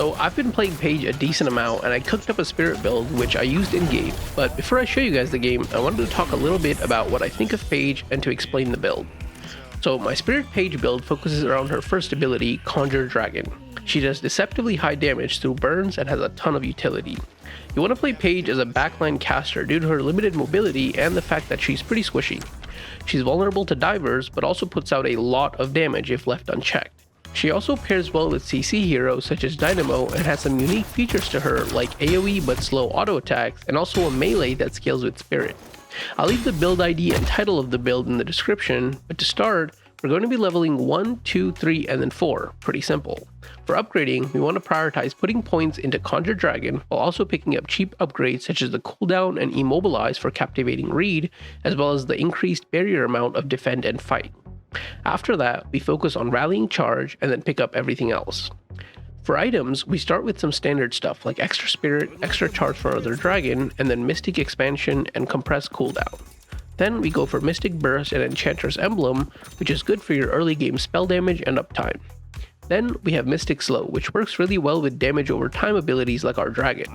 So I've been playing Paige a decent amount, and I cooked up a spirit build which I used in game. But before I show you guys the game, I wanted to talk a little bit about what I think of Paige and to explain the build. So my spirit Paige build focuses around her first ability, Conjure Dragon. She does deceptively high damage through burns and has a ton of utility. You want to play Paige as a backline caster due to her limited mobility and the fact that she's pretty squishy. She's vulnerable to divers, but also puts out a lot of damage if left unchecked. She also pairs well with CC heroes such as Dynamo and has some unique features to her like AoE but slow auto attacks and also a melee that scales with spirit. I'll leave the build ID and title of the build in the description, but to start, we're going to be leveling 1, 2, 3, and then 4, pretty simple. For upgrading, we want to prioritize putting points into Conjure Dragon while also picking up cheap upgrades such as the cooldown and Immobilize for Captivating Read, as well as the increased barrier amount of Defend and Fight. After that, we focus on Rallying Charge and then pick up everything else. For items, we start with some standard stuff like Extra Spirit, Extra Charge for Other Dragon, and then Mystic Expansion and Compressed Cooldown. Then we go for Mystic Burst and Enchanter's Emblem, which is good for your early game spell damage and uptime. Then we have Mystic Slow, which works really well with damage over time abilities like our dragon.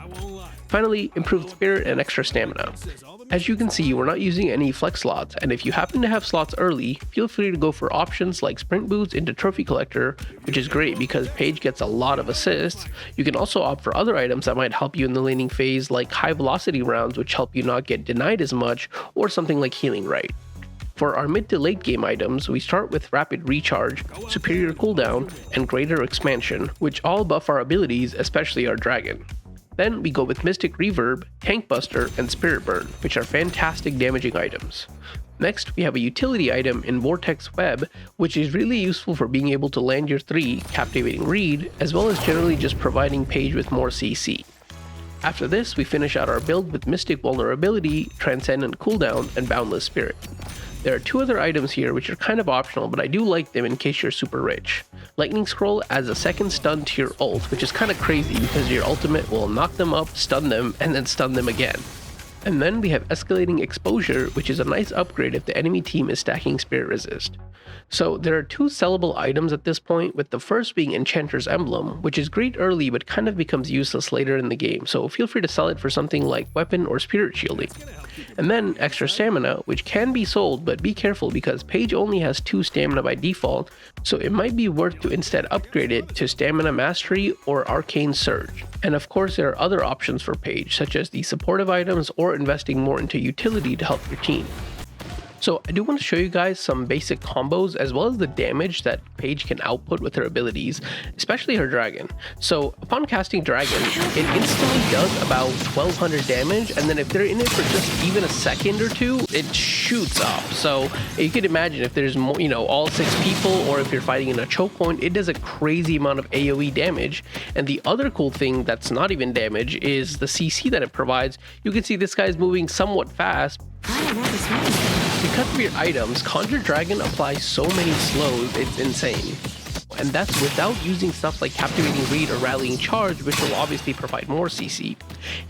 Finally, improved spirit and extra stamina. As you can see, we're not using any flex slots, and if you happen to have slots early, feel free to go for options like Sprint Boots into Trophy Collector, which is great because Paige gets a lot of assists. You can also opt for other items that might help you in the laning phase like high velocity rounds, which help you not get denied as much, or something like Healing Right. For our mid to late game items, we start with Rapid Recharge, Superior Cooldown, and Greater Expansion, which all buff our abilities, especially our dragon. Then we go with Mystic Reverb, Tank Buster, and Spirit Burn, which are fantastic damaging items. Next, we have a utility item in Vortex Web, which is really useful for being able to land your 3 Captivating Read, as well as generally just providing Paige with more CC. After this, we finish out our build with Mystic Vulnerability, Transcendent Cooldown, and Boundless Spirit. There are 2 other items here which are kind of optional, but I do like them in case you're super rich. Lightning Scroll adds a second stun to your ult, which is kind of crazy because your ultimate will knock them up, stun them, and then stun them again. And then we have Escalating Exposure, which is a nice upgrade if the enemy team is stacking Spirit Resist. So there are 2 sellable items at this point, with the first being Enchanter's Emblem, which is great early but kind of becomes useless later in the game, so feel free to sell it for something like Weapon or Spirit Shielding. And then Extra Stamina, which can be sold, but be careful because Paige only has 2 stamina by default, so it might be worth to instead upgrade it to Stamina Mastery or Arcane Surge. And of course there are other options for Paige, such as the supportive items or investing more into utility to help your team. So I do want to show you guys some basic combos as well as the damage that Paige can output with her abilities, especially her dragon. So upon casting dragon, it instantly does about 1200 damage, and then if they're in it for just even a second or 2, it shoots up. So you can imagine if there's more, all 6 people, or if you're fighting in a choke point, it does a crazy amount of AoE damage. And the other cool thing that's not even damage is the CC that it provides. You can see this guy's moving somewhat fast. Because of your items, Conjure Dragon applies so many slows, it's insane. And that's without using stuff like Captivating Read or Rallying Charge, which will obviously provide more CC.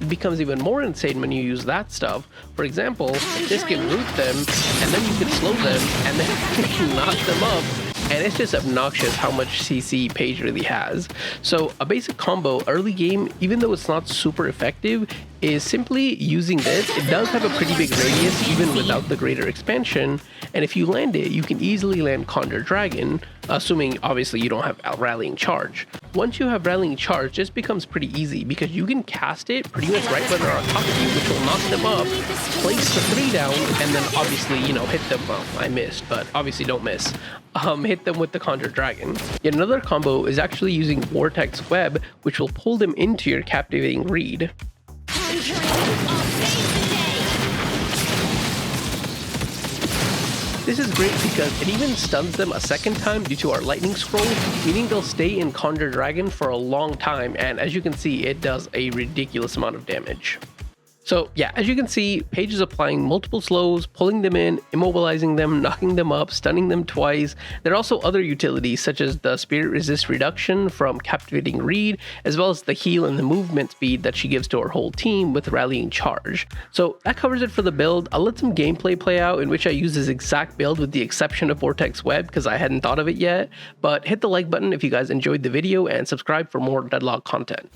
It becomes even more insane when you use that stuff. For example, this can root them, and then you can slow them, and then you can knock them up. And it's just obnoxious how much CC Paige really has. So a basic combo early game, even though it's not super effective, is simply using this. It does have a pretty big radius even without the greater expansion, and if you land it, you can easily land Conjure Dragon, assuming obviously you don't have Rallying Charge. Once you have Rallying Charge, this becomes pretty easy because you can cast it pretty much right when they're on top of you, which will knock them up, place the 3 down, and then obviously, hit them. Well, I missed, but obviously don't miss. Hit them with the Conjure Dragon. Yet another combo is actually using Vortex Web, which will pull them into your Captivating Read. This is great because it even stuns them a second time due to our Lightning Scroll, meaning they'll stay in Conjure Dragon for a long time, and as you can see, it does a ridiculous amount of damage. So yeah, as you can see, Paige is applying multiple slows, pulling them in, immobilizing them, knocking them up, stunning them twice. There are also other utilities such as the spirit resist reduction from captivating read, as well as the heal and the movement speed that she gives to her whole team with rallying charge. So that covers it for the build. I'll let some gameplay play out in which I use this exact build with the exception of Vortex Web because I hadn't thought of it yet. But hit the like button if you guys enjoyed the video and subscribe for more Deadlock content.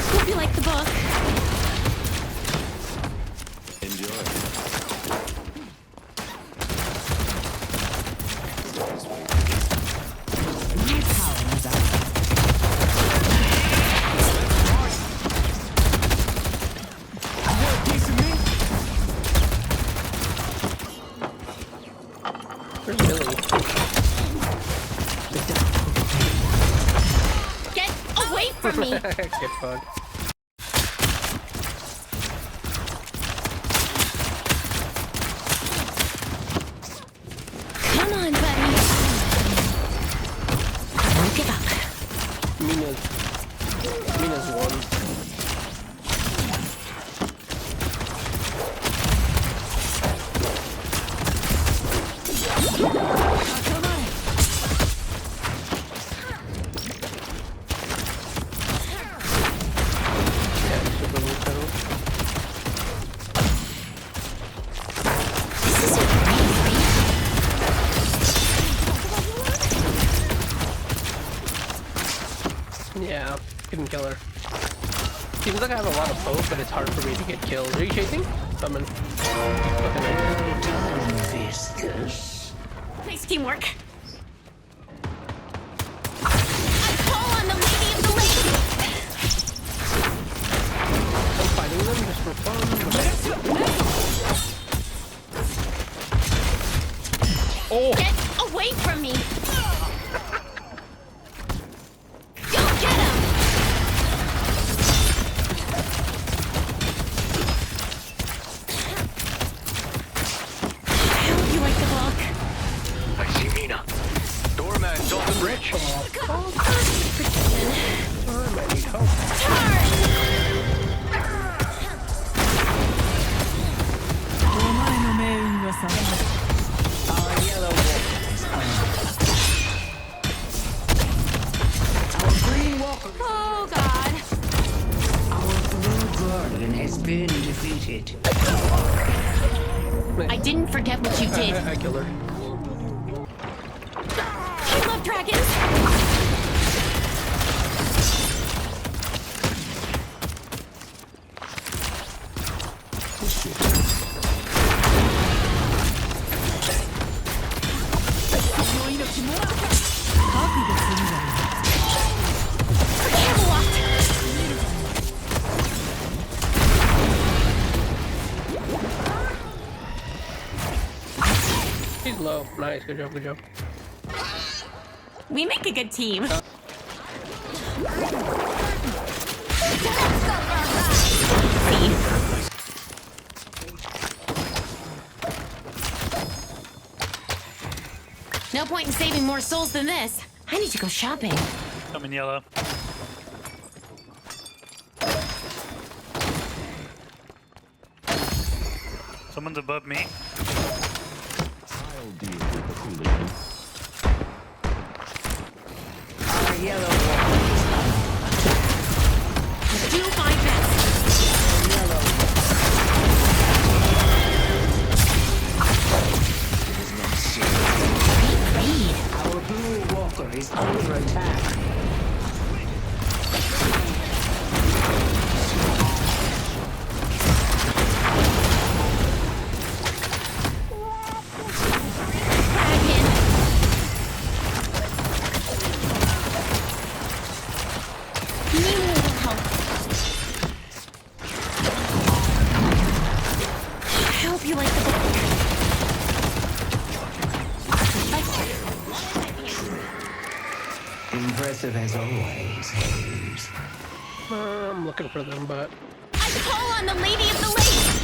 Hope you like the book. Enjoy. My power is up. You want a piece of me? Where's Billy? Get away from me! Get fucked. Come on, buddy. Don't give up. Mina's one. This is a great read. Yeah, couldn't kill her. Seems like I have a lot of poke, but it's hard for me to get killed. Are you chasing? Coming. Nice teamwork. I call on the Lady of the Lake. I'm fighting them just for fun. Oh! Get away from me. Go get him. I hope you like the book. I see Mina. Doorman's off the bridge. I might need help. Our yellow walker is Our green walker. Oh, God. Our blue guardian has been defeated. I didn't forget what you did. I killed her. I love dragons. She's low. Nice. Good job. Good job. We make a good team. No point in saving more souls than this. I need to go shopping. I'm in yellow. Someone's above me. I'll deal with the hooligan. Our yellow walker is Do my best. Great read. Our blue walker is under attack. You like the book? Impressive as always, Hayes. I'm looking for them, but I call on the Lady of the Lake.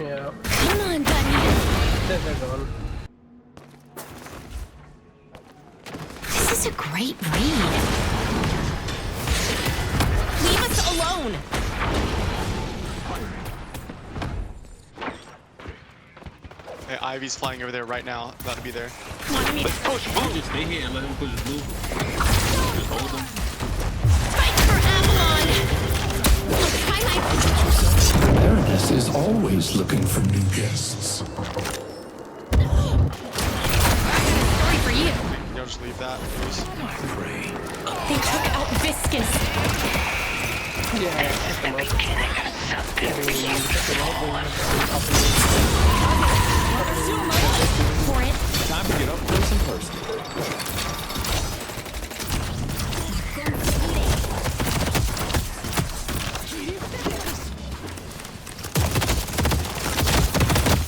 yeah, Come on, buddy. they're gone. This is a great read. Leave us alone. Ivy's flying over there right now, about to be there. Wanted me to Push blue. Just stay here and let him push blue. Just hold him. fight for Avalon. Highlight. Baroness is always looking for new guests. Story for you. Y'all just leave that, please. They took out Viscus. For it. Time to get up close and personal.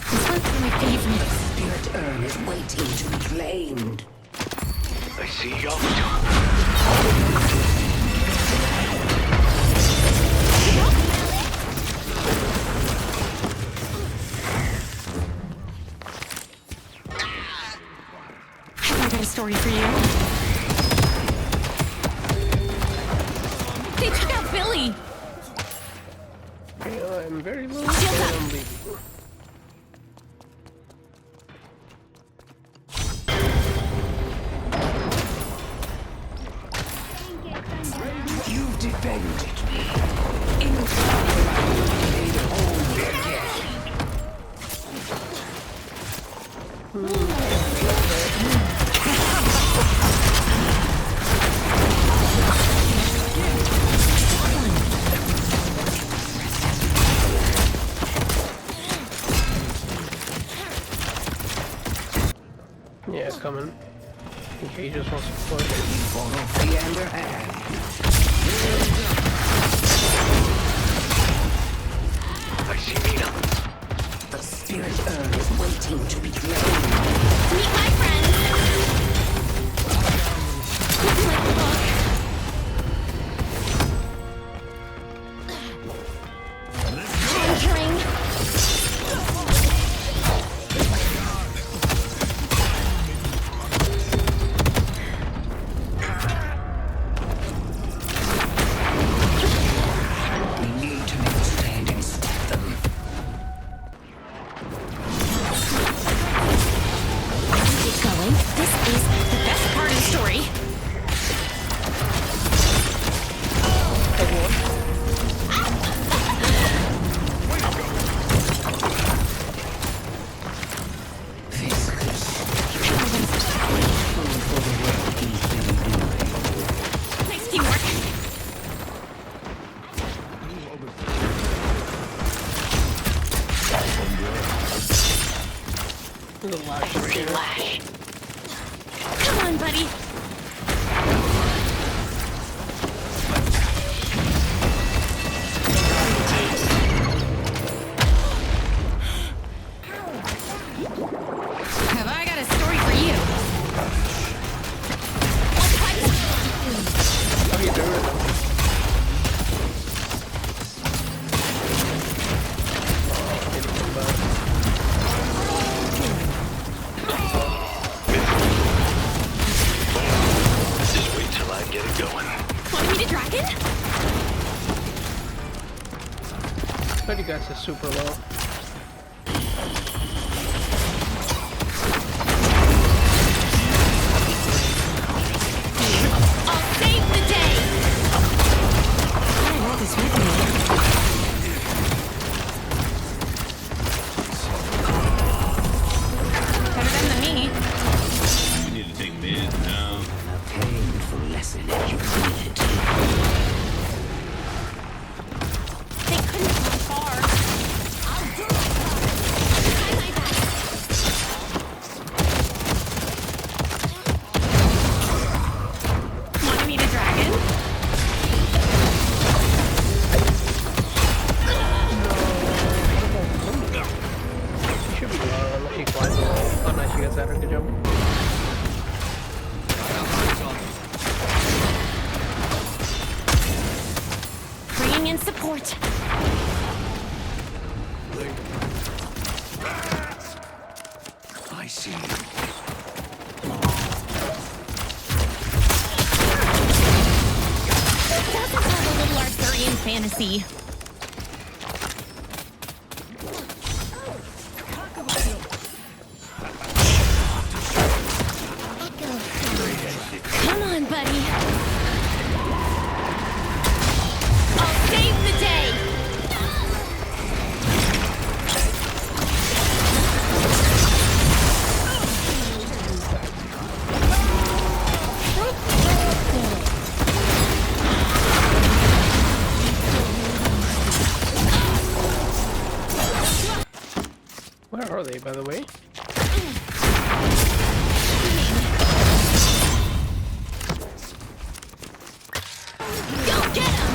This one's my favorite. Spirit urn is waiting to be claimed. I see y'all. I got a story for you. They took out Billy. I'm very low. Shield up. You've defended me. In made whole again. Yeah, it's coming. Okay, he just wants to push. Fought off the underhand. I see Mina. The spirit urn is waiting to be claimed. Meet my friends. Hope you like the book. Conjuring. We need to make a stand and stop them. Keep going. This is the best part of the story. Viscous. Food for the world he's been doing. Nice teamwork. The last shooter. Come on, buddy. Have I got a story for you? How you doing? Just wait till I get it going. Wanted me to dragon? But you guys are super low. I'll save the day. I roll this with me. Better them than me. We need to take mid now. A painful lesson you needed. They couldn't go far. I'll do it. Highlight that. Wanted me to dragon? You should be low unless you fly low. Oh, nice, you guys had a good jump. Bringing in support. I see. Doesn't have a little Arthurian fantasy. way, by the way. Go get him!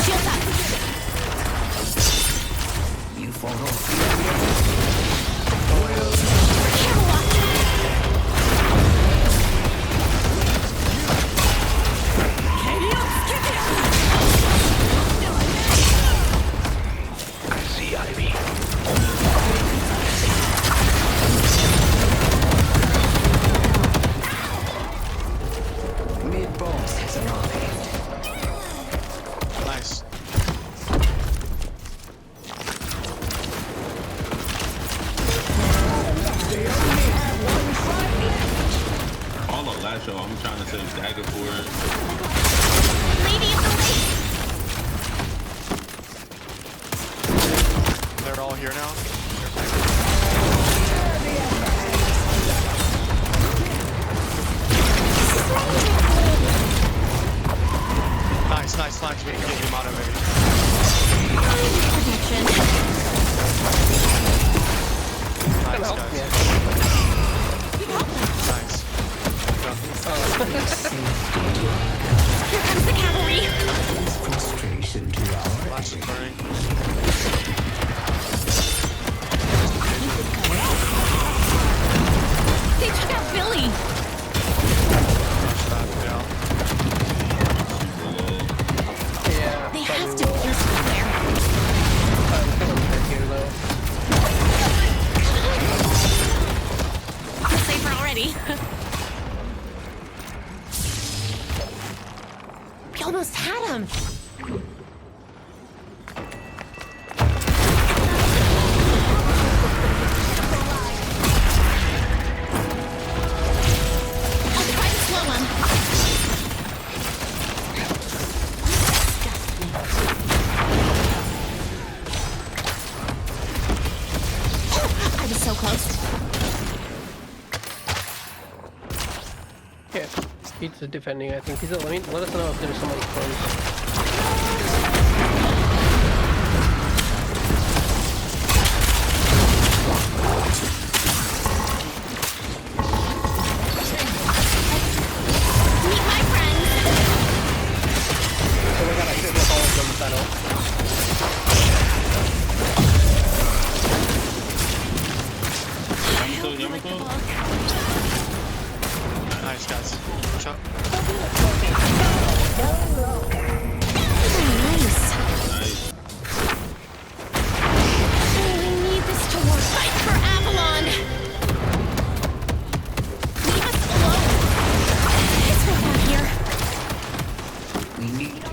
Shields up! You follow. I see Ivy. Mid-boss has arrived. Nice. All of last show, I'm trying to save dagger for it. Lady of the They're all here now. Nice, nice, nice. We can get him out of it. protection. Nice, guys. Nice. Here comes the cavalry. Frustration to our Flash is burning. They took out Billy. Bad, yeah. Yeah. They have to be useful there. Here, though. Feel safer already. We almost had him. I'll try to slow him. I was so close. Yeah. He's defending, I think. Let us know if there's someone close. Meet my friends. So we gotta hit with all of them, settle. Yamato. Nice, guys. Watch out. Nice. Nice. We need this to work. Fight for Avalon. Leave us alone. It's rough out here. we need.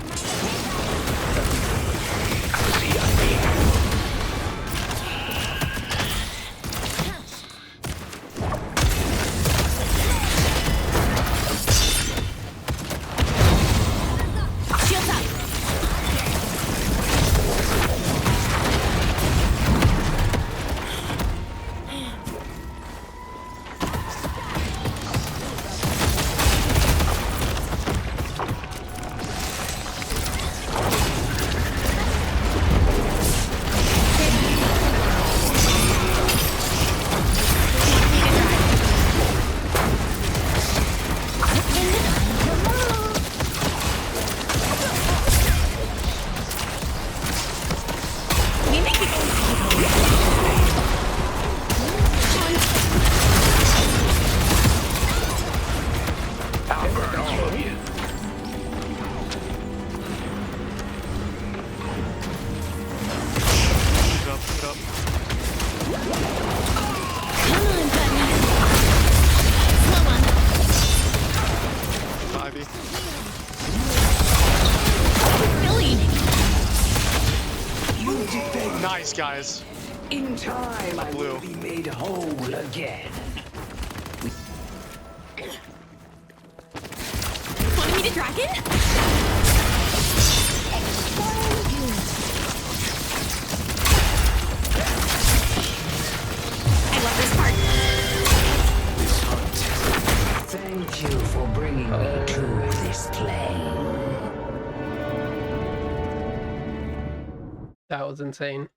I see Ivy. Shields up. We make it. I'll burn all of you. Pick it up, pick it up. Come on, buddy. Slow on. Ivy. Billy. You defend. Nice, guys. In time, I Blue. will be made whole again. Want to meet a dragon? I love this part. Thank you for bringing me to this plane. That was insane.